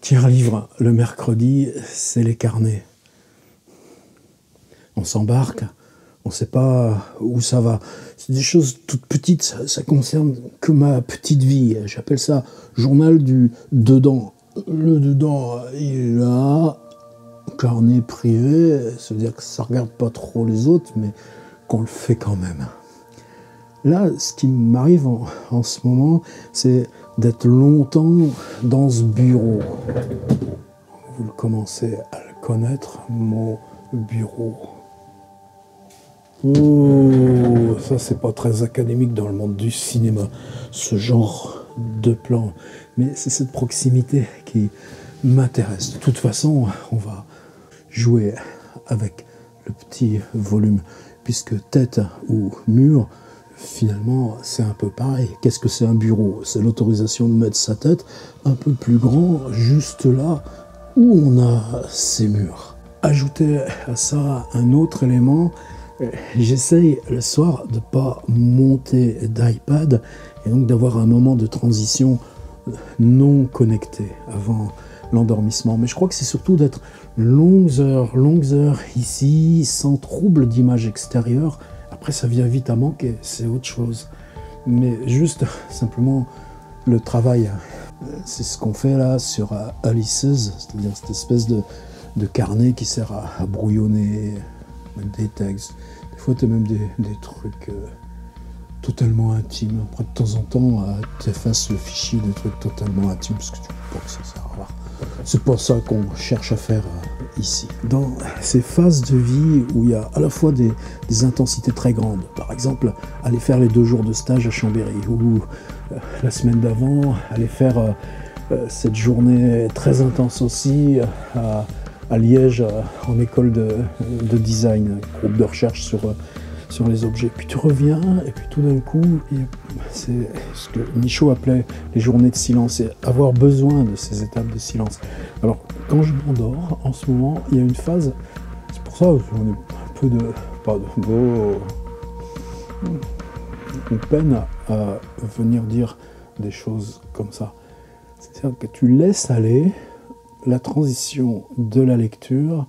Tire-livre, le mercredi, c'est les carnets. On s'embarque, on ne sait pas où ça va. C'est des choses toutes petites, ça concerne que ma petite vie. J'appelle ça journal du dedans. Le dedans, il est là, carnet privé, ça veut dire que ça ne regarde pas trop les autres, mais qu'on le fait quand même. Là, ce qui m'arrive en ce moment, c'est d'être longtemps dans ce bureau. Vous commencez à le connaître, mon bureau. Oh, ça c'est pas très académique dans le monde du cinéma, ce genre de plan. Mais c'est cette proximité qui m'intéresse. De toute façon, on va jouer avec le petit volume, puisque tête ou mur, finalement, c'est un peu pareil. Qu'est-ce que c'est un bureau? C'est l'autorisation de mettre sa tête un peu plus grand, juste là où on a ses murs. Ajouter à ça un autre élément, j'essaye le soir de ne pas monter d'iPad et donc d'avoir un moment de transition non connecté avant l'endormissement. Mais je crois que c'est surtout d'être longues heures ici, sans trouble d'image extérieure. Après, ça vient vite à manquer, c'est autre chose. Mais juste, simplement, le travail, c'est ce qu'on fait là sur Alice's, c'est-à-dire cette espèce de carnet qui sert à brouillonner même des textes. Des fois, tu as même des trucs totalement intimes. Après, de temps en temps, tu effaces le fichier des trucs totalement intimes parce que tu ne veux pas que ça sert à voir. C'est pas ça qu'on cherche à faire ici. Dans ces phases de vie où il y a à la fois des intensités très grandes, par exemple, aller faire les 2 jours de stage à Chambéry, ou la semaine d'avant, aller faire cette journée très intense aussi à Liège, en école de design, groupe de recherche sur les objets. Puis tu reviens, et puis tout d'un coup, c'est ce que Michaud appelait les journées de silence, et avoir besoin de ces étapes de silence. Alors, quand je m'endors, en ce moment, il y a une phase, c'est pour ça que j'en ai un peu on peine à venir dire des choses comme ça. C'est-à-dire que tu laisses aller la transition de la lecture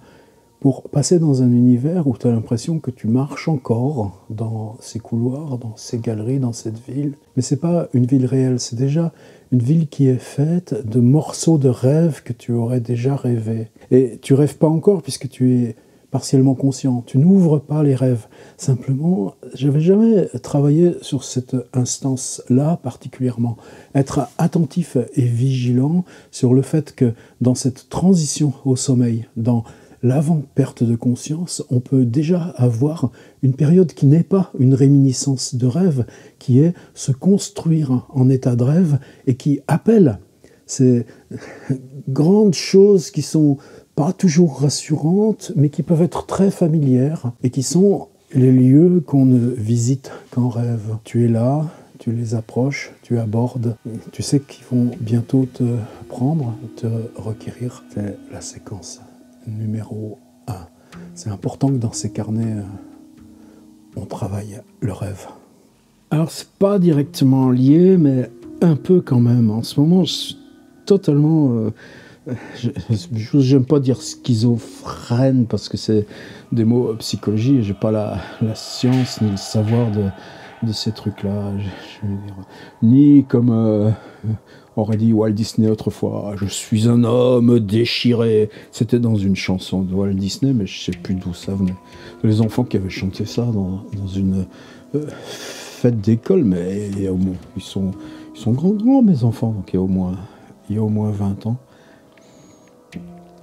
pour passer dans un univers où tu as l'impression que tu marches encore dans ces couloirs, dans ces galeries, dans cette ville. Mais c'est pas une ville réelle, c'est déjà une ville qui est faite de morceaux de rêves que tu aurais déjà rêvé. Et tu rêves pas encore puisque tu es partiellement conscient. Tu n'ouvres pas les rêves. Simplement, j'avais jamais travaillé sur cette instance-là particulièrement. Être attentif et vigilant sur le fait que dans cette transition au sommeil, dans l'avant-perte de conscience, on peut déjà avoir une période qui n'est pas une réminiscence de rêve, qui est se construire en état de rêve et qui appelle ces grandes choses qui sont pas toujours rassurantes, mais qui peuvent être très familières et qui sont les lieux qu'on ne visite qu'en rêve. Tu es là, tu les approches, tu abordes, tu sais qu'ils vont bientôt te prendre, te requérir. C'est la séquence numéro 1. C'est important que dans ces carnets, on travaille le rêve. Alors, c'est pas directement lié, mais un peu quand même. En ce moment, je suis totalement... j'aime pas dire schizophrène parce que c'est des mots psychologie et j'ai pas la science ni le savoir de ces trucs-là. Je veux dire, ni comme aurait dit Walt Disney autrefois, je suis un homme déchiré. C'était dans une chanson de Walt Disney, mais je sais plus d'où ça venait. Les enfants qui avaient chanté ça dans une fête d'école, mais il y a au moins, ils sont grands mes enfants, donc il y a au moins 20 ans.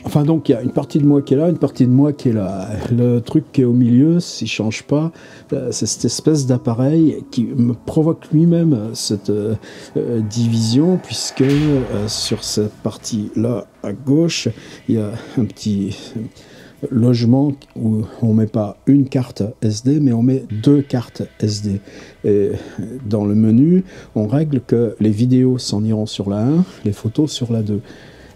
Enfin donc, il y a une partie de moi qui est là, une partie de moi qui est là. Le truc qui est au milieu, s'il ne change pas, c'est cette espèce d'appareil qui me provoque lui-même cette division, puisque sur cette partie-là, à gauche, il y a un petit logement où on ne met pas une carte SD, mais on met 2 cartes SD. Et dans le menu, on règle que les vidéos s'en iront sur la 1, les photos sur la 2.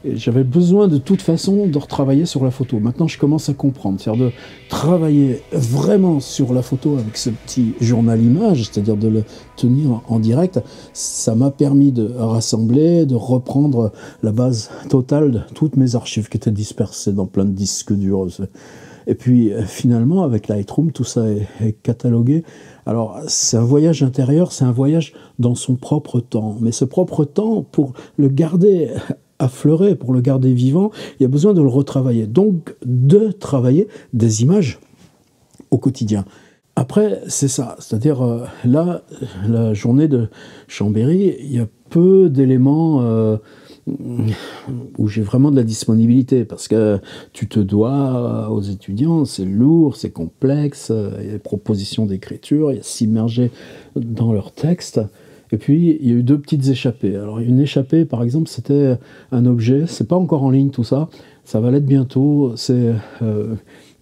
Et j'avais besoin de toute façon de retravailler sur la photo. Maintenant, je commence à comprendre. C'est-à-dire de travailler vraiment sur la photo avec ce petit journal image, c'est-à-dire de le tenir en direct. Ça m'a permis de rassembler, de reprendre la base totale de toutes mes archives qui étaient dispersées dans plein de disques durs. Et puis finalement, avec Lightroom, tout ça est catalogué. Alors, c'est un voyage intérieur, c'est un voyage dans son propre temps. Mais ce propre temps, pour le garder affleuré, pour le garder vivant, il y a besoin de le retravailler. Donc, de travailler des images au quotidien. Après, c'est ça. C'est-à-dire, là, la journée de Chambéry, il y a peu d'éléments où j'ai vraiment de la disponibilité, parce que tu te dois aux étudiants, c'est lourd, c'est complexe, il y a des propositions d'écriture, il y a s'immerger dans leur texte. Et puis, il y a eu 2 petites échappées. Alors, une échappée, par exemple, c'était un objet, c'est pas encore en ligne tout ça, ça va l'être bientôt, c'est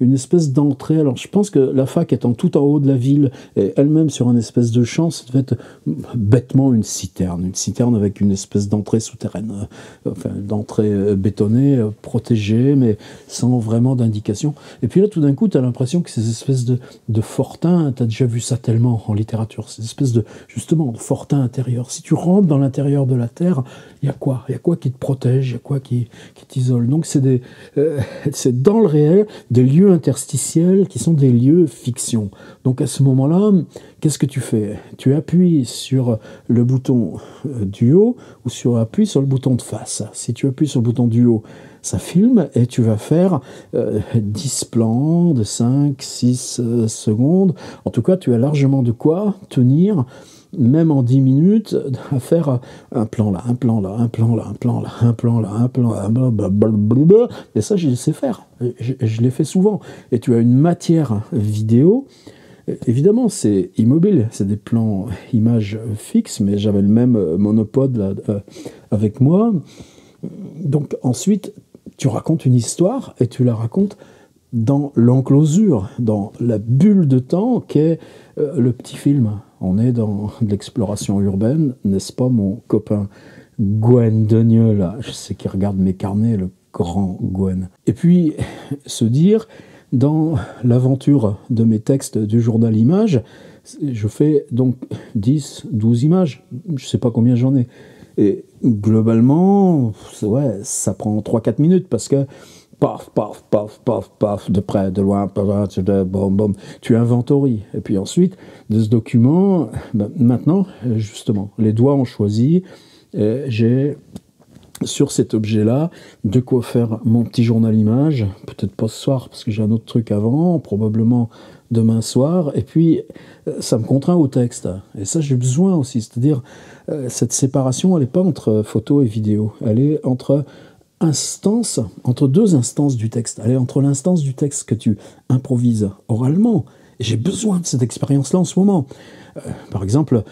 une espèce d'entrée. Alors, je pense que la fac étant tout en haut de la ville, et elle-même sur un espèce de champ, ça devait être bêtement une citerne avec une espèce d'entrée souterraine, enfin, d'entrée bétonnée, protégée, mais sans vraiment d'indication. Et puis là, tout d'un coup, tu as l'impression que ces espèces de fortins, tu as déjà vu ça tellement en littérature, ces espèces de, justement, de fortins intérieurs. Si tu rentres dans l'intérieur de la Terre, il y a quoi? Il y a quoi qui te protège? Il y a quoi qui t'isole? Donc, c'est dans le réel des lieux interstitiels qui sont des lieux fiction. Donc à ce moment-là, qu'est-ce que tu fais? Tu appuies sur le bouton du haut ou appuies sur le bouton de face. Si tu appuies sur le bouton du haut, ça filme et tu vas faire 10 plans de 5, 6 secondes. En tout cas, tu as largement de quoi tenir, même en 10 minutes, à faire un plan là, un plan là, un plan là, un plan là, un plan là, un plan là, blablabla. Et ça, je sais faire. Je l'ai fait souvent. Et tu as une matière vidéo. Évidemment, c'est immobile, c'est des plans images fixes, mais j'avais le même monopode là, avec moi. Donc ensuite, tu racontes une histoire et tu la racontes dans l'enclosure, dans la bulle de temps qu'est le petit film. On est dans de l'exploration urbaine, n'est-ce pas, mon copain Gwen Denieux, là, je sais qu'il regarde mes carnets, le grand Gwen. Et puis, se dire, dans l'aventure de mes textes du journal Images, je fais donc 10, 12 images, je ne sais pas combien j'en ai. Et globalement, ouais, ça prend 3-4 minutes, parce que paf, paf, paf, paf, paf, de près, de loin, bom, bom, tu inventories. Et puis ensuite, de ce document, maintenant, justement, les doigts ont choisi, j'ai sur cet objet-là de quoi faire mon petit journal image, peut-être pas ce soir, parce que j'ai un autre truc avant, probablement demain soir, et puis ça me contraint au texte. Et ça, j'ai besoin aussi, c'est-à-dire, cette séparation, elle n'est pas entre photo et vidéo, elle est entre entre 2 instances du texte. Elle est entre l'instance du texte que tu improvises oralement. Et j'ai besoin de cette expérience-là en ce moment. Par exemple,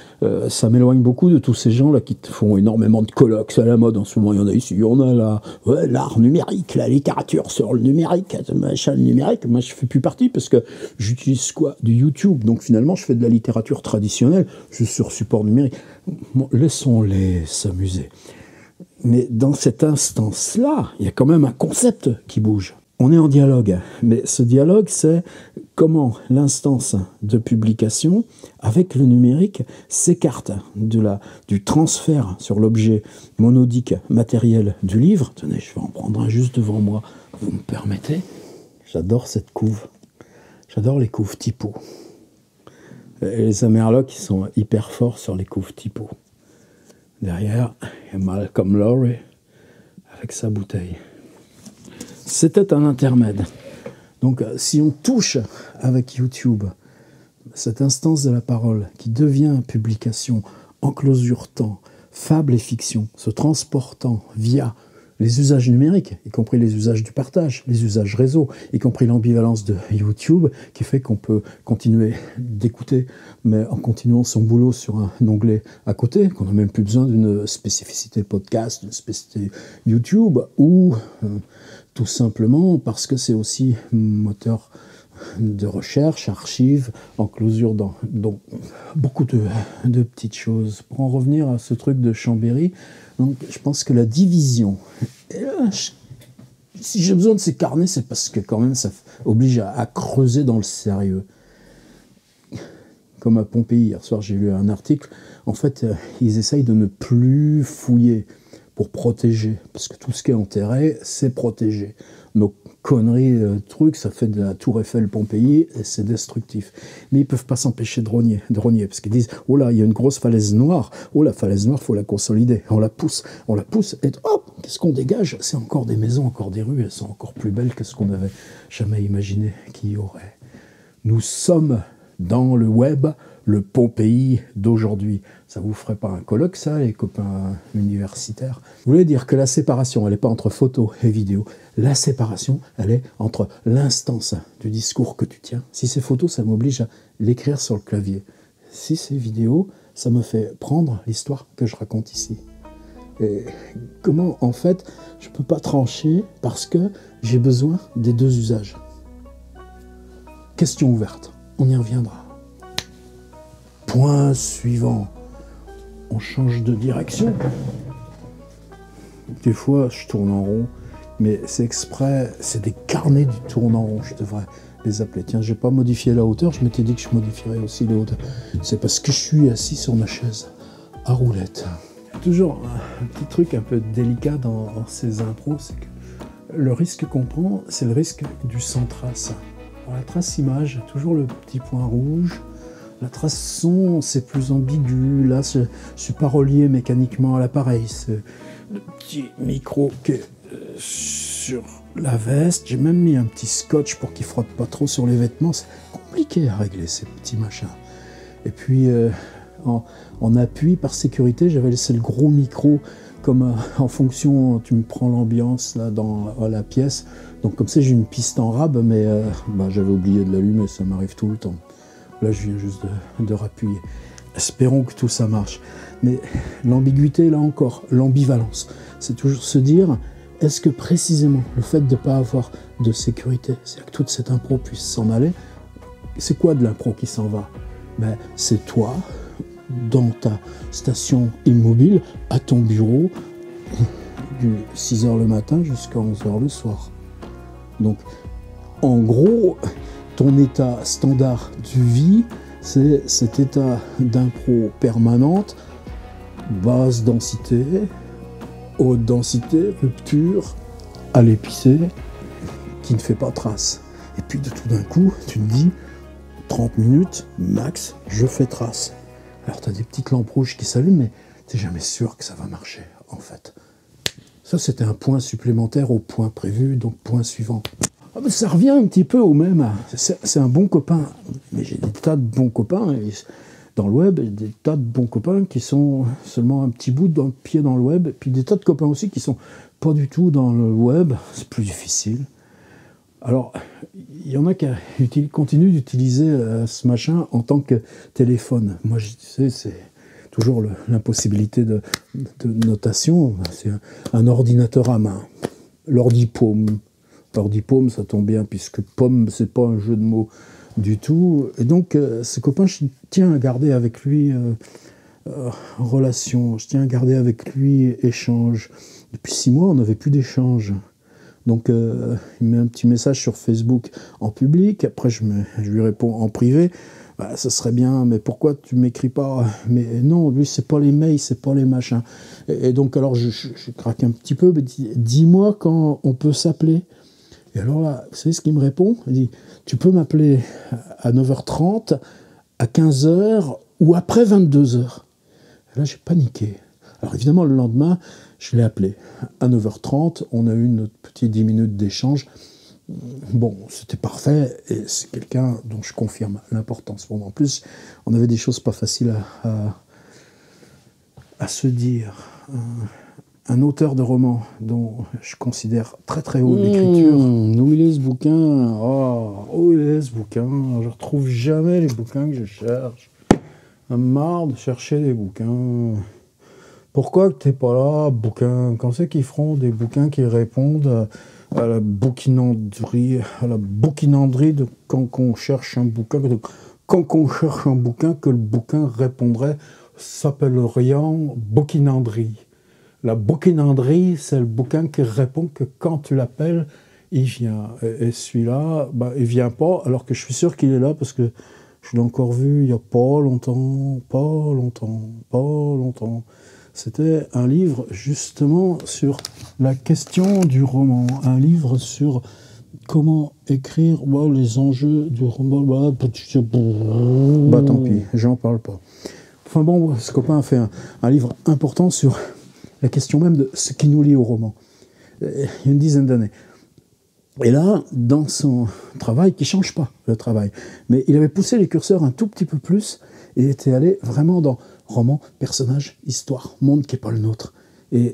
ça m'éloigne beaucoup de tous ces gens-là qui font énormément de colloques. C'est à la mode en ce moment. Il y en a ici, il y en a là. Ouais, l'art numérique, la littérature sur le numérique, machin, le numérique. Moi, je fais plus partie parce que j'utilise quoi? Du YouTube. Donc finalement, je fais de la littérature traditionnelle juste sur support numérique. Bon, laissons-les s'amuser. Mais dans cette instance-là, il y a quand même un concept qui bouge. On est en dialogue, mais ce dialogue, c'est comment l'instance de publication, avec le numérique, s'écarte du transfert sur l'objet monodique matériel du livre. Tenez, je vais en prendre un juste devant moi, vous me permettez? J'adore cette couve. J'adore les couves typo. Et les Amerlocs, ils sont hyper forts sur les couves typo. Derrière, il y a Malcolm Lowry avec sa bouteille. C'était un intermède. Donc, si on touche avec YouTube cette instance de la parole qui devient publication, enclosure temps, fable et fiction, se transportant via les usages numériques, y compris les usages du partage, les usages réseau, y compris l'ambivalence de YouTube, qui fait qu'on peut continuer d'écouter, mais en continuant son boulot sur un onglet à côté, qu'on n'a même plus besoin d'une spécificité podcast, d'une spécificité YouTube, ou tout simplement parce que c'est aussi moteur de recherche, archives, enclosure dans beaucoup de petites choses. Pour en revenir à ce truc de Chambéry, donc, je pense que la division, et là, si j'ai besoin de ces carnets, c'est parce que quand même ça oblige à creuser dans le sérieux. Comme à Pompéi, hier soir j'ai lu un article, en fait ils essayent de ne plus fouiller pour protéger, parce que tout ce qui est enterré, c'est protégé. Nos conneries, trucs, ça fait de la tour Eiffel Pompéi, et c'est destructif. Mais ils peuvent pas s'empêcher de rogner, parce qu'ils disent, oh là, il y a une grosse falaise noire, oh la falaise noire, faut la consolider, on la pousse, et hop, qu'est-ce qu'on dégage? C'est encore des maisons, encore des rues, elles sont encore plus belles que ce qu'on n'avait jamais imaginé qu'il y aurait. Nous sommes dans le web, le Pompéi d'aujourd'hui. Ça vous ferait pas un colloque, ça, les copains universitaires? Vous voulez dire que la séparation, elle n'est pas entre photo et vidéo. La séparation, elle est entre l'instance du discours que tu tiens. Si c'est photo, ça m'oblige à l'écrire sur le clavier. Si c'est vidéo, ça me fait prendre l'histoire que je raconte ici. Et comment, en fait, je ne peux pas trancher parce que j'ai besoin des deux usages. Question ouverte. On y reviendra. Point suivant. On change de direction. Des fois, je tourne en rond, mais c'est exprès, c'est des carnets du tourne en rond, je devrais les appeler. Tiens, j'ai pas modifié la hauteur, je m'étais dit que je modifierais aussi les hauteurs. C'est parce que je suis assis sur ma chaise à roulette. Toujours un petit truc un peu délicat dans ces impros, c'est que le risque qu'on prend, c'est le risque du sans-trace. La trace image, toujours le petit point rouge. La trace son, c'est plus ambigu. Là, je ne suis pas relié mécaniquement à l'appareil. C'est le petit micro qui est sur la veste. J'ai même mis un petit scotch pour qu'il ne frotte pas trop sur les vêtements. C'est compliqué à régler, ces petits machins. Et puis, en appui, par sécurité, j'avais laissé le gros micro comme en fonction, tu me prends l'ambiance là dans la pièce. Donc comme ça, j'ai une piste en rab, mais j'avais oublié de l'allumer, ça m'arrive tout le temps. Là, je viens juste de rappuyer. Espérons que tout ça marche. Mais l'ambiguïté, là encore, l'ambivalence, c'est toujours se dire, est-ce que précisément le fait de ne pas avoir de sécurité, c'est-à-dire que toute cette impro puisse s'en aller, c'est quoi de l'impro qui s'en va? C'est toi, dans ta station immobile, à ton bureau, du 6h le matin jusqu'à 11h le soir. Donc, en gros, ton état standard de vie, c'est cet état d'impro permanente, basse densité, haute densité, rupture, à l'épicé, qui ne fait pas trace. Et puis, de tout d'un coup, tu te dis, 30 minutes, max, je fais trace. Alors, tu as des petites lampes rouges qui s'allument, mais tu n'es jamais sûr que ça va marcher, en fait. Ça, c'était un point supplémentaire au point prévu, donc point suivant. Ah ben, ça revient un petit peu au même. C'est un bon copain. Mais j'ai des tas de bons copains dans le web, et des tas de bons copains qui sont seulement un petit bout de pied dans le web, et puis des tas de copains aussi qui sont pas du tout dans le web. C'est plus difficile. Alors, il y en a qui continuent d'utiliser ce machin en tant que téléphone. Moi, je sais, c'est toujours l'impossibilité de notation. C'est un ordinateur à main. L'ordi-paume. L'ordi-paume, ça tombe bien, puisque pomme, c'est pas un jeu de mots du tout. Et donc, ce copain, je tiens à garder avec lui relation. Je tiens à garder avec lui échange. Depuis 6 mois, on n'avait plus d'échange. Donc, il met un petit message sur Facebook en public. Après, je lui réponds en privé. Ça serait bien, mais pourquoi tu m'écris pas? Mais non, lui, c'est pas les mails, c'est pas les machins. Et donc, alors, je craque un petit peu. Mais dis-moi quand on peut s'appeler. Et alors là, vous savez ce qu'il me répond? Il dit, tu peux m'appeler à 9h30, à 15h ou après 22h. Et là, j'ai paniqué. Alors évidemment, le lendemain, je l'ai appelé à 9h30. On a eu notre petit 10 minutes d'échange. Bon, c'était parfait. Et c'est quelqu'un dont je confirme l'importance. Bon, en plus, on avait des choses pas faciles à se dire. Un auteur de roman dont je considère très très haut l'écriture. Où il est ce bouquin? Où il est ce bouquin? Je ne retrouve jamais les bouquins que je cherche. Marre de chercher des bouquins. Pourquoi que t'es pas là, bouquin? Quand c'est qu'ils feront des bouquins qui répondent à la bouquinanderie de quand on cherche un bouquin, quand on cherche un bouquin, que le bouquin répondrait, s'appellerait bouquinanderie. La bouquinanderie, c'est le bouquin qui répond que quand tu l'appelles, il vient. Et celui-là, bah, il vient pas, alors que je suis sûr qu'il est là, parce que je l'ai encore vu il y a pas longtemps. C'était un livre justement sur la question du roman, un livre sur comment écrire les enjeux du roman. Bah tant pis, j'en parle pas. Enfin bon, ce copain a fait un livre important sur la question même de ce qui nous lie au roman, il y a une dizaine d'années. Et là, dans son travail, qui ne change pas le travail, mais il avait poussé les curseurs un tout petit peu plus et était allé vraiment dans roman, personnage, histoire, monde qui n'est pas le nôtre. Et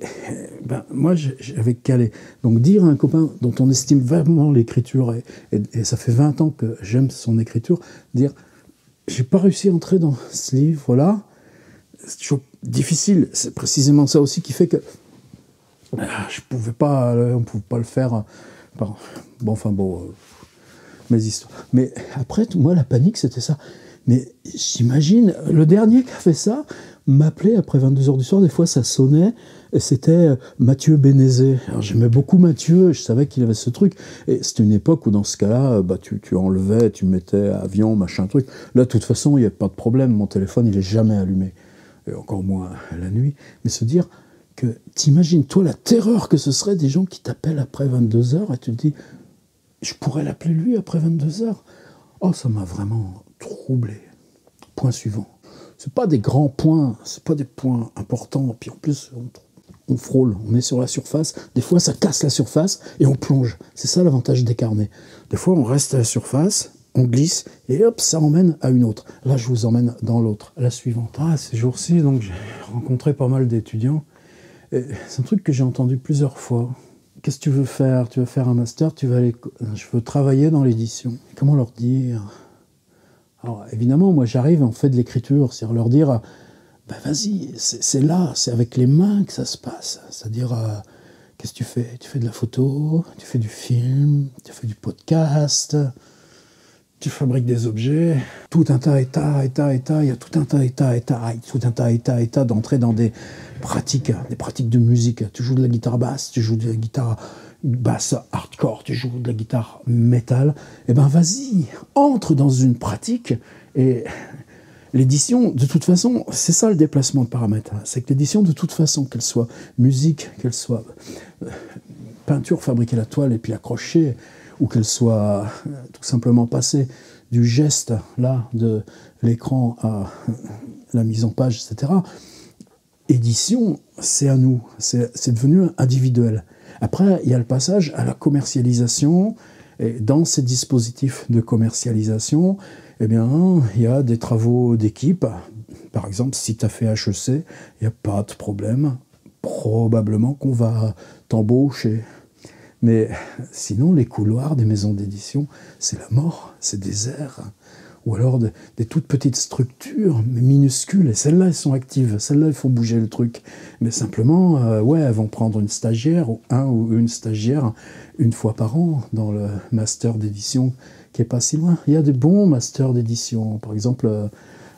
ben, moi, j'avais calé. Donc dire à un copain dont on estime vraiment l'écriture, et ça fait 20 ans que j'aime son écriture, dire « j'ai pas réussi à entrer dans ce livre-là », c'est toujours difficile. C'est précisément ça aussi qui fait que on ne pouvait pas le faire. Mes histoires. Mais après, moi, la panique, c'était ça. Mais j'imagine, le dernier qui a fait ça m'appelait après 22h du soir, des fois ça sonnait, et c'était Mathieu Bénézet. Alors j'aimais beaucoup Mathieu, je savais qu'il avait ce truc, et c'était une époque où dans ce cas-là, tu enlevais, tu mettais avion, machin truc. Là, de toute façon, il n'y a pas de problème, mon téléphone, il n'est jamais allumé, et encore moins la nuit. Mais se dire que, t'imagines, toi, la terreur que ce serait des gens qui t'appellent après 22h, et tu te dis, je pourrais l'appeler lui après 22h. Oh, ça m'a vraiment troublé. Point suivant. C'est pas des grands points, c'est pas des points importants. Puis en plus, on frôle, on est sur la surface. Des fois, ça casse la surface et on plonge. C'est ça l'avantage des carnets. Des fois, on reste à la surface, on glisse et hop, ça emmène à une autre. Là, je vous emmène dans l'autre, la suivante. Ces jours-ci, donc, j'ai rencontré pas mal d'étudiants. Et c'est un truc que j'ai entendu plusieurs fois. Qu'est-ce que tu veux faire? Tu veux faire un master? Je veux travailler dans l'édition. Comment leur dire? Alors évidemment, moi j'arrive et on fait de l'écriture, c'est-à-dire leur dire, vas-y, c'est là, c'est avec les mains que ça se passe. C'est-à-dire, qu'est-ce que tu fais? Tu fais de la photo, tu fais du film, tu fais du podcast, tu fabriques des objets, tout un tas, il y a tout un tas, d'entrer dans des pratiques de musique. Tu joues de la guitare basse, tu joues de la guitare basse hardcore, tu joues de la guitare métal, et ben vas-y, entre dans une pratique. Et l'édition, de toute façon, c'est ça le déplacement de paramètres, c'est que l'édition, de toute façon, qu'elle soit musique, qu'elle soit peinture, fabriquer la toile et puis accrocher, ou qu'elle soit tout simplement passée du geste là de l'écran à la mise en page, etc. Édition, c'est à nous, c'est devenu individuel. Après, il y a le passage à la commercialisation, et dans ces dispositifs de commercialisation, eh bien, il y a des travaux d'équipe. Par exemple, si tu as fait HEC, il n'y a pas de problème. Probablement qu'on va t'embaucher. Mais sinon, les couloirs des maisons d'édition, c'est la mort, c'est désert. Ou alors des toutes petites structures, mais minuscules. Et celles-là, elles sont actives. Celles-là, il faut bouger le truc. Mais simplement, elles vont prendre une stagiaire, ou un ou une stagiaire, une fois par an, dans le master d'édition qui est pas si loin. Il y a des bons masters d'édition. Par exemple,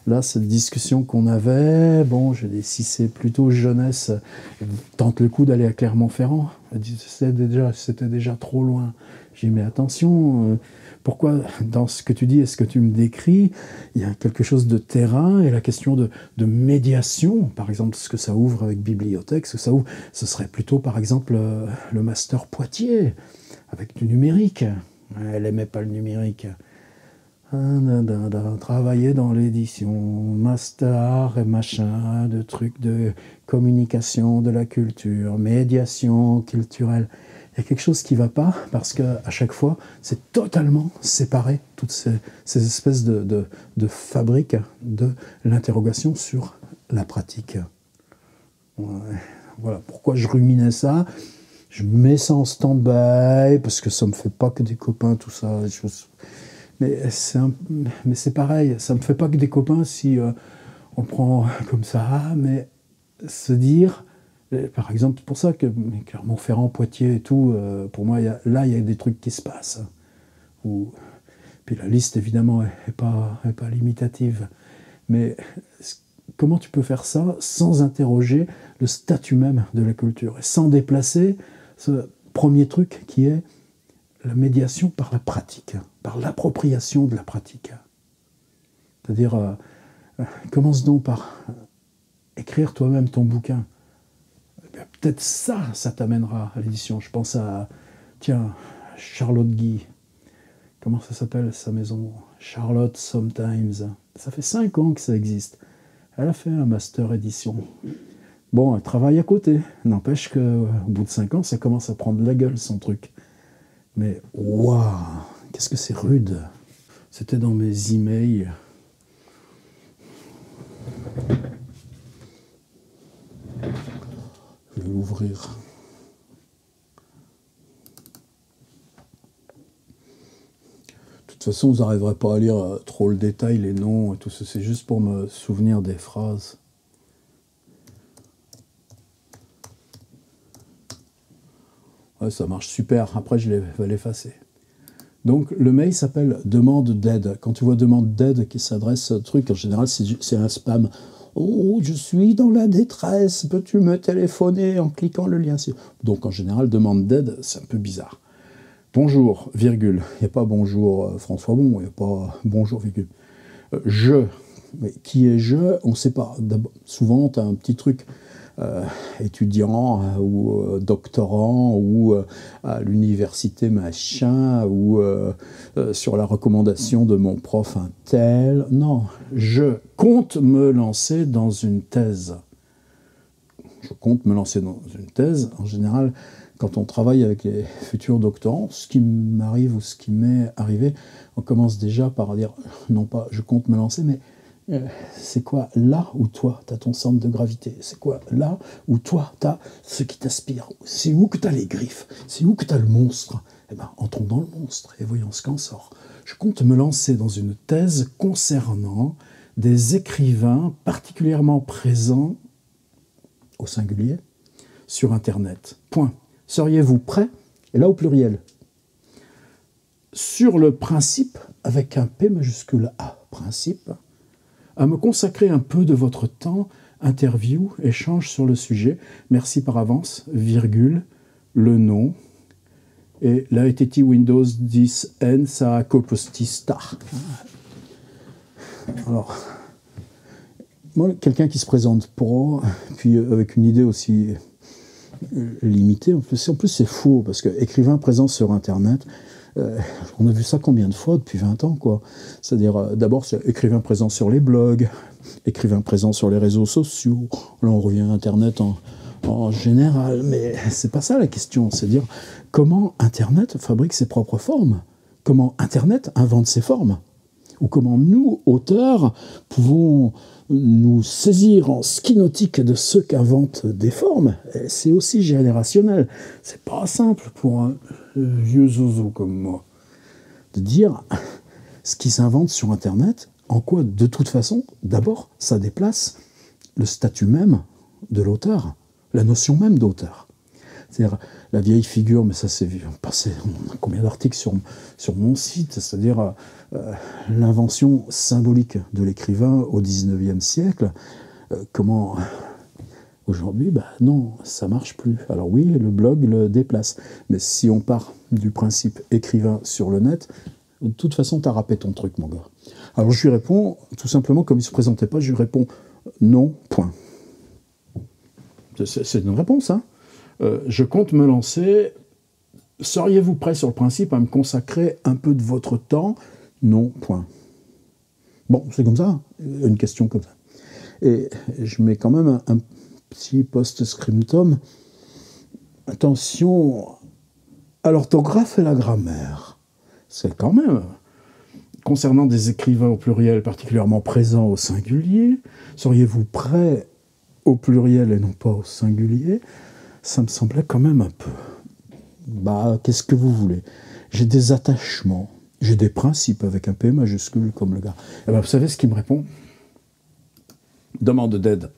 là, cette discussion qu'on avait, je dis, si c'est plutôt jeunesse, tente le coup d'aller à Clermont-Ferrand. C'était déjà trop loin. J'ai dit, mais attention, pourquoi dans ce que tu dis et ce que tu me décris, il y a quelque chose de terrain, et la question de médiation, par exemple, ce que ça ouvre avec bibliothèque, ce que ça ouvre, ce serait plutôt, par exemple, le master Poitiers, avec du numérique. Elle n'aimait pas le numérique. Travailler dans l'édition, master et machin, de trucs de communication, de la culture, médiation culturelle. Il y a quelque chose qui ne va pas, parce qu'à chaque fois, c'est totalement séparé, toutes ces espèces de fabriques de l'interrogation sur la pratique. Voilà pourquoi je ruminais ça. Je mets ça en stand-by, parce que ça ne me fait pas que des copains, tout ça. Mais c'est pareil, ça ne me fait pas que des copains si on prend comme ça, mais se dire, par exemple, c'est pour ça que Clermont-Ferrand, Poitiers et tout, pour moi, là, il y a des trucs qui se passent. Puis la liste, évidemment, n'est pas limitative. Mais comment tu peux faire ça sans interroger le statut même de la culture et sans déplacer ce premier truc qui est la médiation par la pratique, par l'appropriation de la pratique. C'est-à-dire, commence donc par écrire toi-même ton bouquin. Peut-être ça t'amènera à l'édition. Je pense à, tiens, Charlotte Guy. Comment ça s'appelle sa maison? Charlotte Sometimes. Ça fait 5 ans que ça existe. Elle a fait un master édition. Bon, elle travaille à côté. N'empêche qu'au bout de 5 ans, ça commence à prendre la gueule, son truc. Mais waouh, qu'est-ce que c'est rude. C'était dans mes emails. Je vais l'ouvrir. De toute façon, vous n'arriverez pas à lire trop le détail, les noms et tout ça. C'est juste pour me souvenir des phrases. Ouais, ça marche super. Après, je vais l'effacer. Donc, le mail s'appelle demande d'aide. Quand tu vois demande d'aide qui s'adresse à un truc, en général, c'est un spam. Oh, je suis dans la détresse. Peux-tu me téléphoner en cliquant le lien? Donc, en général, demande d'aide, c'est un peu bizarre. Bonjour, virgule. Il n'y a pas bonjour François Bon, il n'y a pas bonjour, virgule. Je. Mais qui est je? On ne sait pas. Souvent, tu as un petit truc. Étudiant ou doctorant ou à l'université machin ou sur la recommandation de mon prof un tel. Non, je compte me lancer dans une thèse. Je compte me lancer dans une thèse. En général, quand on travaille avec les futurs doctorants, ce qui m'arrive ou ce qui m'est arrivé, on commence déjà par dire, non pas je compte me lancer, mais c'est quoi là où toi tu as ton centre de gravité? C'est quoi là où toi tu as ce qui t'aspire? C'est où que tu as les griffes? C'est où que tu as le monstre? Eh bien, entrons dans le monstre et voyons ce qu'en sort. Je compte me lancer dans une thèse concernant des écrivains particulièrement présents, au singulier, sur Internet. Point. Seriez-vous prêts? Et là au pluriel. Sur le principe, avec un P majuscule A, principe, à me consacrer un peu de votre temps, interview, échange sur le sujet. Merci par avance, virgule, le nom. Et là, était Windows 10 N, ça a coposti star. Alors, moi, quelqu'un qui se présente pro, puis avec une idée aussi limitée, en plus c'est faux, parce que écrivain présent sur Internet, on a vu ça combien de fois depuis 20 ans, quoi. C'est-à-dire, d'abord, c'est écrivain présent sur les blogs, écrivain présent sur les réseaux sociaux. Là, on revient à Internet en général, mais c'est pas ça la question. C'est dire comment Internet fabrique ses propres formes, comment Internet invente ses formes, ou comment nous, auteurs, pouvons nous saisir en ski nautique de ceux qu'inventent des formes. C'est aussi générationnel. C'est pas simple pour un vieux zozo comme moi de dire ce qui s'invente sur Internet, en quoi, de toute façon, d'abord, ça déplace le statut même de l'auteur, la notion même d'auteur. C'est-à-dire la vieille figure, mais ça c'est passé combien d'articles sur mon site, c'est-à-dire l'invention symbolique de l'écrivain au XIXe siècle. Comment aujourd'hui, non, ça marche plus. Alors oui, le blog le déplace, mais si on part du principe écrivain sur le net, de toute façon, t'as râpé ton truc, mon gars. Alors je lui réponds, tout simplement, comme il ne se présentait pas, je lui réponds non, point. C'est une réponse, hein. Je compte me lancer. Seriez-vous prêt sur le principe à me consacrer un peu de votre temps? Non, point. Bon, c'est comme ça, une question comme ça. Et je mets quand même un petit post-scriptum. Attention à l'orthographe et la grammaire. C'est quand même, concernant des écrivains au pluriel particulièrement présents au singulier, seriez-vous prêt au pluriel et non pas au singulier? Ça me semblait quand même un peu. Qu'est-ce que vous voulez? J'ai des attachements, j'ai des principes avec un P majuscule comme le gars. Et vous savez ce qu'il me répond? Demande d'aide.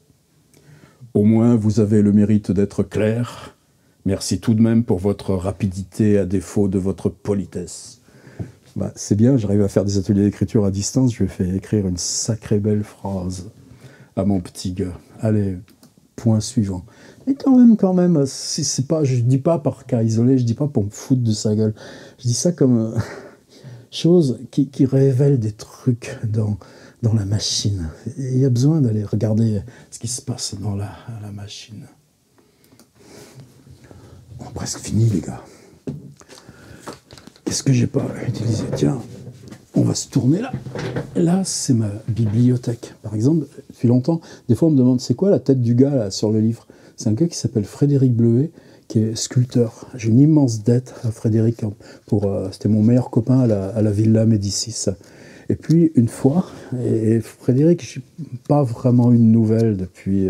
Au moins, vous avez le mérite d'être clair. Merci tout de même pour votre rapidité à défaut de votre politesse. Bah, c'est bien, j'arrive à faire des ateliers d'écriture à distance, je lui ai fait écrire une sacrée belle phrase à mon petit gars. Allez, point suivant. Mais quand même, si c'est pas, je dis pas par cas isolé, je dis pas pour me foutre de sa gueule. Je dis ça comme chose qui révèle des trucs dans la machine. Il y a besoin d'aller regarder ce qui se passe dans la machine. On a presque fini, les gars. Qu'est-ce que j'ai pas utilisé? Tiens, on va se tourner là. Là, c'est ma bibliothèque. Par exemple, depuis longtemps, des fois, on me demande c'est quoi la tête du gars là, sur le livre. C'est un gars qui s'appelle Frédéric Bleuet, qui est sculpteur. J'ai une immense dette à Frédéric. C'était mon meilleur copain à la Villa Médicis. Et puis, une fois, et Frédéric, je n'ai pas vraiment eu de nouvelles depuis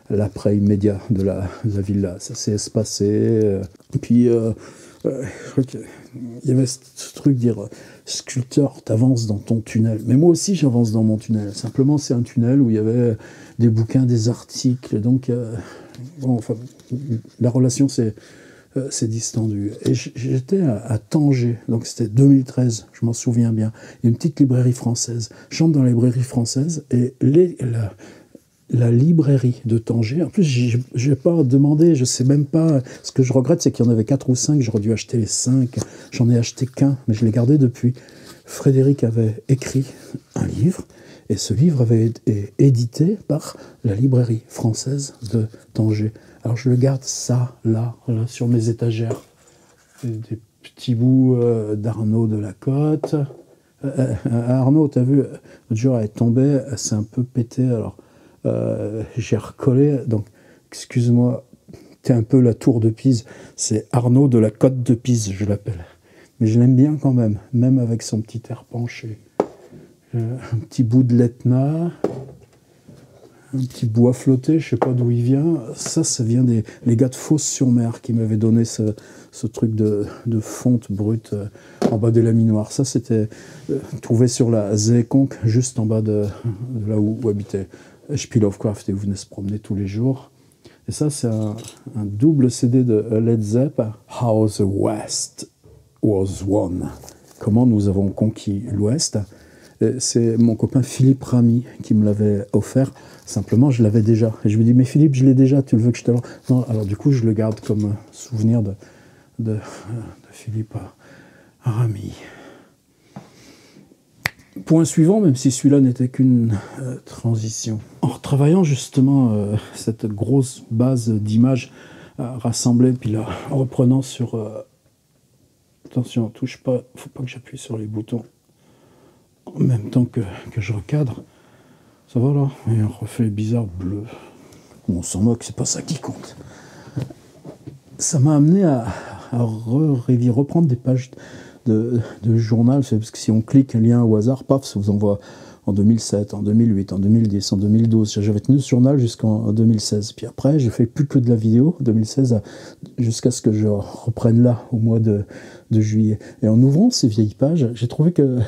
l'après immédiat de la villa. Ça s'est espacé. Et puis, je crois qu'il y avait ce truc de dire sculpteur, t'avances dans ton tunnel. Mais moi aussi, j'avance dans mon tunnel. Simplement, c'est un tunnel où il y avait des bouquins, des articles. Donc, bon, enfin, la relation s'est distendue. Et j'étais à Tanger, donc c'était 2013, je m'en souviens bien. Il y a une petite librairie française. Je chante dans la librairie française et la librairie de Tanger, en plus, je n'ai pas demandé, je ne sais même pas. Ce que je regrette, c'est qu'il y en avait 4 ou 5, j'aurais dû acheter les 5. J'en ai acheté qu'un, mais je l'ai gardé depuis. Frédéric avait écrit un livre, et ce livre avait été édité par la librairie française de Tanger. Alors je le garde ça, là sur mes étagères. Des petits bouts d'Arnaud de la Côte. Arnaud, t'as vu, l'autre jour, elle est tombée, elle s'est un peu pétée, alors j'ai recollé, donc excuse-moi, t'es un peu la tour de Pise, c'est Arnaud de la Côte de Pise, je l'appelle. Mais je l'aime bien quand même avec son petit air penché. Un petit bout de l'Etna, un petit bois flotté, je sais pas d'où il vient. Ça vient les gars de Fos-sur-Mer qui m'avaient donné ce truc de fonte brute en bas des laminoirs. Ça, c'était trouvé sur la Zeekonk, juste en bas de là où habitait H.P. Lovecraft, et vous venez se promener tous les jours. Et ça, c'est un double CD de Led Zepp, How the West Was Won. Comment nous avons conquis l'Ouest. C'est mon copain Philippe Ramy qui me l'avait offert. Simplement, je l'avais déjà. Et je me dis, mais Philippe, je l'ai déjà, tu le veux que je te le... Non, alors du coup, je le garde comme souvenir de Philippe Ramy. Point suivant, même si celui-là n'était qu'une transition. En retravaillant justement cette grosse base d'images rassemblées, puis là, en reprenant sur... attention, touche pas, faut pas que j'appuie sur les boutons en même temps que je recadre. Ça va là? Et un reflet bizarre bleu. On s'en moque, c'est pas ça qui compte. Ça m'a amené à reprendre des pages de journal, parce que si on clique un lien au hasard, paf, ça vous envoie en 2007, en 2008, en 2010, en 2012. J'avais tenu ce journal jusqu'en 2016. Puis après, j'ai fait plus que de la vidéo, 2016, jusqu'à ce que je reprenne là, au mois de juillet. Et en ouvrant ces vieilles pages, j'ai trouvé que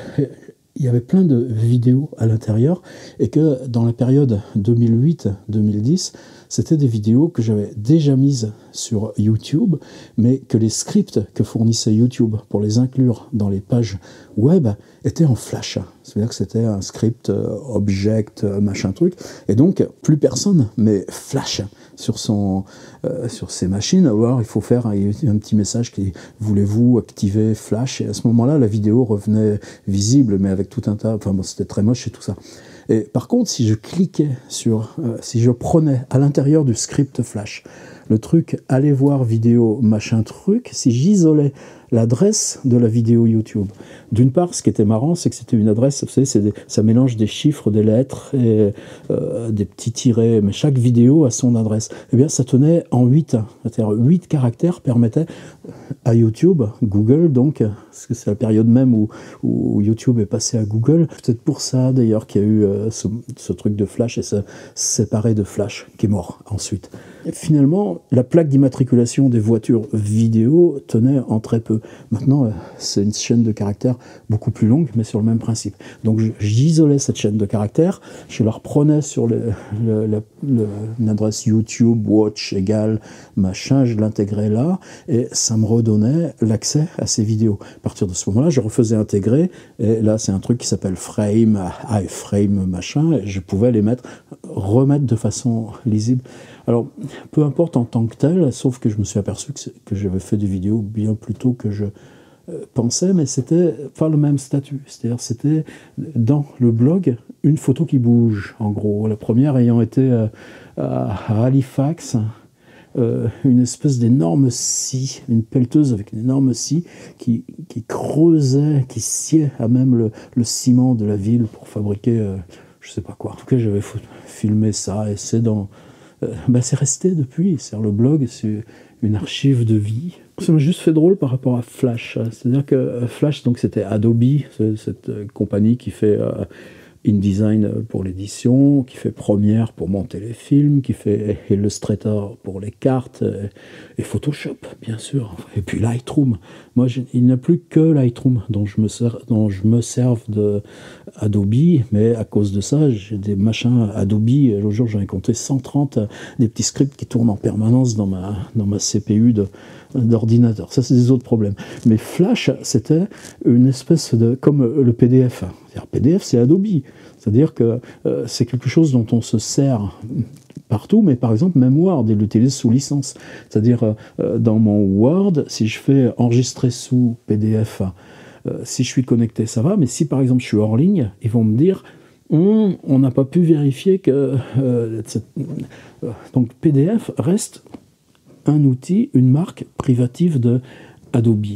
il y avait plein de vidéos à l'intérieur, et que dans la période 2008-2010, c'était des vidéos que j'avais déjà mises sur YouTube, mais que les scripts que fournissait YouTube pour les inclure dans les pages web étaient en Flash. C'est-à-dire que c'était un script object, machin truc, et donc plus personne, mais Flash sur ces machines. Alors il faut faire un petit message qui voulez-vous activer Flash, et à ce moment-là la vidéo revenait visible, mais avec tout un tas, enfin bon, c'était très moche et tout ça. Et par contre, si je cliquais si je prenais à l'intérieur du script Flash le truc allez voir vidéo machin truc, si j'isolais l'adresse de la vidéo YouTube, d'une part, ce qui était marrant, c'est que c'était une adresse, vous savez, ça mélange des chiffres, des lettres et des petits tirets, mais chaque vidéo a son adresse. Eh bien, ça tenait en 8, c'est-à-dire 8 caractères permettaient à YouTube, Google donc, parce que c'est la période même où YouTube est passé à Google, peut-être pour ça d'ailleurs qu'il y a eu ce truc de Flash, et ça séparé de Flash, qui est mort ensuite. Et finalement, Avant, la plaque d'immatriculation des voitures vidéo tenait en très peu. Maintenant, c'est une chaîne de caractères beaucoup plus longue, mais sur le même principe. Donc j'isolais cette chaîne de caractères, je la reprenais sur une adresse YouTube, watch égale machin, je l'intégrais là, et ça me redonnait l'accès à ces vidéos. À partir de ce moment-là, je refaisais intégrer, et là c'est un truc qui s'appelle Frame, iFrame, machin, et je pouvais les remettre de façon lisible. Alors, peu importe en tant que tel, sauf que je me suis aperçu que j'avais fait des vidéos bien plus tôt que je pensais, mais c'était pas le même statut. C'est-à-dire, c'était dans le blog une photo qui bouge, en gros. La première ayant été à Halifax, une espèce d'énorme scie, une pelleteuse avec une énorme scie qui creusait, qui sciait à même le ciment de la ville pour fabriquer, je sais pas quoi. En tout cas, j'avais filmé ça, et c'est c'est resté depuis. C'est-à-dire, le blog, c'est une archive de vie. Ça m'a juste fait drôle par rapport à Flash. C'est-à-dire que Flash, donc c'était Adobe, cette compagnie qui fait InDesign pour l'édition, qui fait Premiere pour monter les films, qui fait Illustrator pour les cartes, et Photoshop, bien sûr. Et puis Lightroom. Moi, il n'y a plus que Lightroom dont je me serve de Adobe, mais à cause de ça, j'ai des machins Adobe. L'autre jour, j'en ai compté 130, des petits scripts qui tournent en permanence dans ma CPU d'ordinateur. Ça, c'est des autres problèmes. Mais Flash, c'était une espèce de... comme le PDF. C'est-à-dire, PDF, c'est Adobe. C'est-à-dire que c'est quelque chose dont on se sert partout, mais par exemple, même Word, il l'utilise sous licence. C'est-à-dire, dans mon Word, si je fais enregistrer sous PDF, si je suis connecté, ça va, mais si par exemple je suis hors ligne, ils vont me dire on n'a pas pu vérifier que... donc PDF reste un outil, une marque privative de Adobe.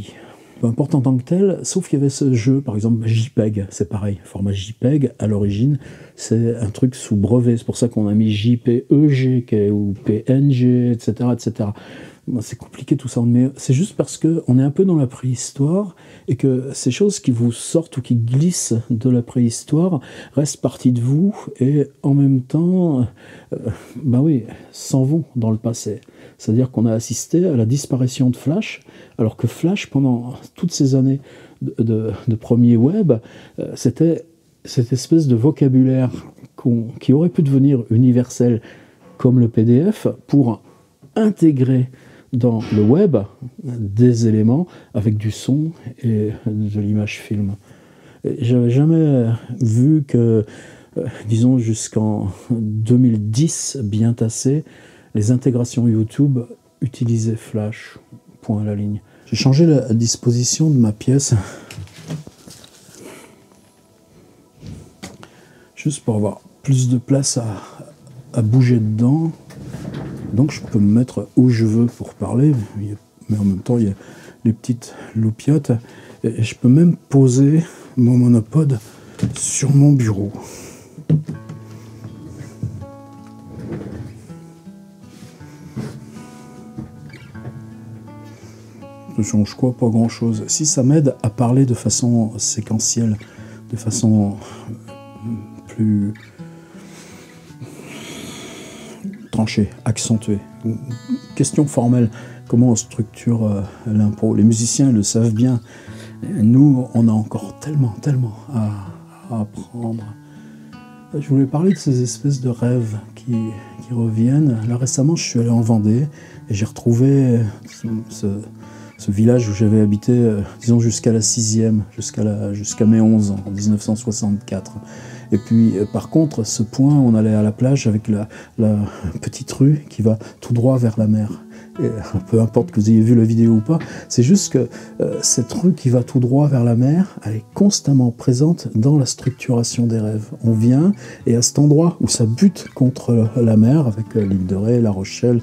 Peu importe en tant que tel, sauf qu'il y avait ce jeu, par exemple JPEG, c'est pareil, format JPEG, à l'origine, c'est un truc sous brevet, c'est pour ça qu'on a mis JPEG ou PNG, etc., etc. C'est compliqué tout ça, mais c'est juste parce qu'on est un peu dans la préhistoire et que ces choses qui vous sortent ou qui glissent de la préhistoire restent partie de vous et en même temps, s'en vont dans le passé. C'est-à-dire qu'on a assisté à la disparition de Flash, alors que Flash, pendant toutes ces années de premier web, c'était cette espèce de vocabulaire qui aurait pu devenir universel comme le PDF pour intégrer dans le web des éléments avec du son et de l'image film. J'avais jamais vu que, disons jusqu'en 2010, bien tassé, les intégrations YouTube utilisaient Flash, point à la ligne. J'ai changé la disposition de ma pièce, juste pour avoir plus de place à bouger dedans. Donc je peux me mettre où je veux pour parler, mais en même temps il y a les petites loupiottes, et je peux même poser mon monopode sur mon bureau. Ça change quoi? Pas grand chose. Si ça m'aide à parler de façon séquentielle, de façon plus tranchée, accentuée. Question formelle, comment on structure l'impro? Les musiciens le savent bien. Nous, on a encore tellement à apprendre. Je voulais parler de ces espèces de rêves qui reviennent. Là, récemment, je suis allé en Vendée et j'ai retrouvé ce village où j'avais habité, disons, jusqu'à la 6e, jusqu'à mes 11 ans, en 1964. Et puis, par contre, ce point, on allait à la plage avec la petite rue qui va tout droit vers la mer. Et peu importe que vous ayez vu la vidéo ou pas, c'est juste que cette rue qui va tout droit vers la mer, elle est constamment présente dans la structuration des rêves. On vient, et à cet endroit où ça bute contre la mer, avec l'île de Ré, La Rochelle,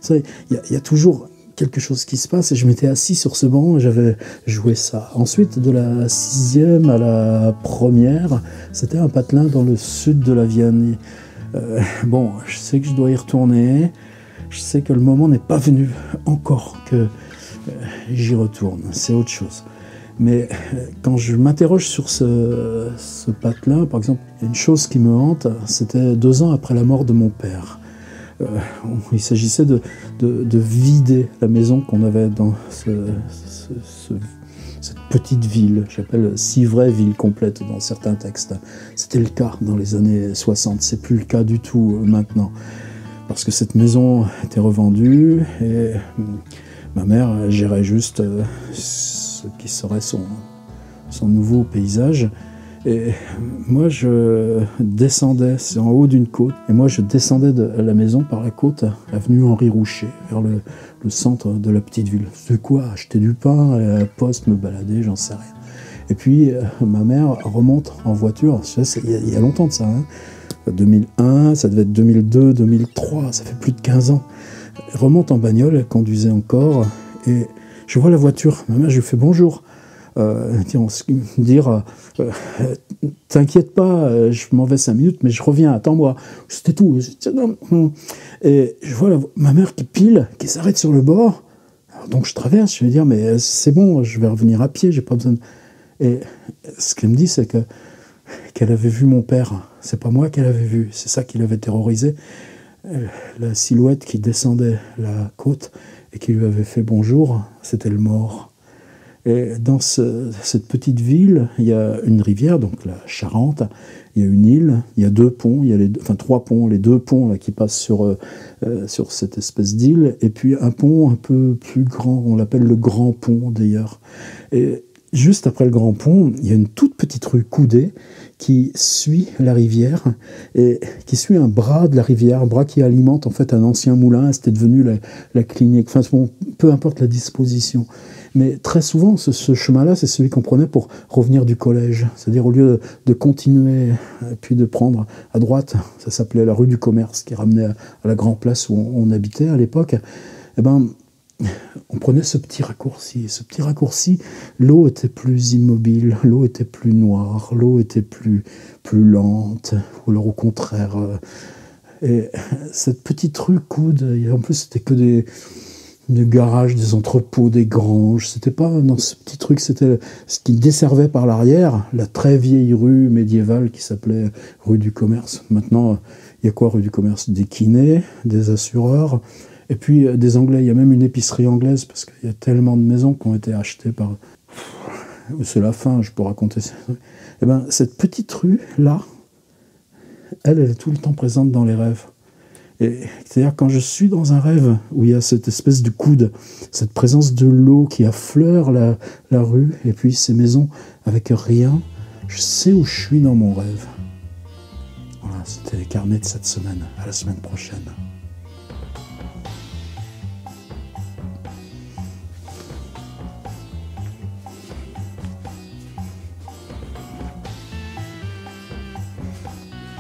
il y a toujours quelque chose qui se passe, et je m'étais assis sur ce banc et j'avais joué ça. Ensuite, de la 6e à la 1re, c'était un patelin dans le sud de la Vienne. Bon, je sais que je dois y retourner, je sais que le moment n'est pas venu encore que j'y retourne, c'est autre chose. Mais quand je m'interroge sur ce patelin, par exemple, une chose qui me hante, c'était 2 ans après la mort de mon père. il s'agissait de vider la maison qu'on avait dans cette petite ville, j'appelle Civray, ville complète dans certains textes. C'était le cas dans les années 60, c'est plus le cas du tout maintenant. Parce que cette maison était revendue et ma mère gérait juste ce qui serait son nouveau paysage. Et moi, je descendais, c'est en haut d'une côte, et moi, je descendais de la maison par la côte, avenue Henri Roucher, vers le centre de la petite ville. C'est quoi? Acheter du pain, aller à la poste, me balader, j'en sais rien. Et puis, ma mère remonte en voiture, il y a longtemps de ça, hein, 2001, ça devait être 2002, 2003, ça fait plus de 15 ans. Elle remonte en bagnole, elle conduisait encore, et je vois la voiture. Ma mère, je lui fais bonjour. T'inquiète pas, je m'en vais 5 minutes, mais je reviens, attends-moi. C'était tout. Et je vois ma mère qui s'arrête sur le bord. Alors donc je traverse, je vais dire, mais c'est bon, je vais revenir à pied, j'ai pas besoin de... Et ce qu'elle me dit, c'est qu'elle avait vu mon père. C'est pas moi qu'elle avait vu, c'est ça qui l'avait terrorisé. La silhouette qui descendait la côte et qui lui avait fait bonjour, c'était le mort. Et dans cette petite ville, il y a une rivière, donc la Charente, il y a une île, il y a 2 ponts, il y a 3 ponts, les 2 ponts là, qui passent sur cette espèce d'île, et puis un pont un peu plus grand, on l'appelle le Grand Pont d'ailleurs. Et juste après le Grand Pont, il y a une toute petite rue coudée qui suit la rivière, et qui suit un bras de la rivière, un bras qui alimente en fait un ancien moulin, c'était devenu la clinique, enfin bon, peu importe la disposition. Mais très souvent, ce chemin-là, c'est celui qu'on prenait pour revenir du collège. C'est-à-dire, au lieu de continuer, et puis de prendre à droite, ça s'appelait la rue du Commerce, qui ramenait à la grande place où on habitait à l'époque, eh ben, on prenait ce petit raccourci. Ce petit raccourci, l'eau était plus immobile, l'eau était plus noire, l'eau était plus lente, ou alors au contraire. Et cette petite rue coude, en plus, c'était que des garages, des entrepôts, des granges. C'était pas dans ce petit truc, c'était ce qui desservait par l'arrière la très vieille rue médiévale qui s'appelait rue du Commerce. Maintenant, il y a quoi rue du Commerce? Des kinés, des assureurs, et puis des Anglais. Il y a même une épicerie anglaise parce qu'il y a tellement de maisons qui ont été achetées par... C'est la fin, je peux raconter ça. Et ben, cette petite rue-là, elle est tout le temps présente dans les rêves. C'est-à-dire quand je suis dans un rêve où il y a cette espèce de coude, cette présence de l'eau qui affleure la rue, et puis ces maisons avec rien, je sais où je suis dans mon rêve. Voilà, c'était les carnets de cette semaine. À la semaine prochaine.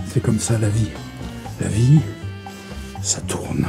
C'est comme ça la vie. La vie, ça tourne.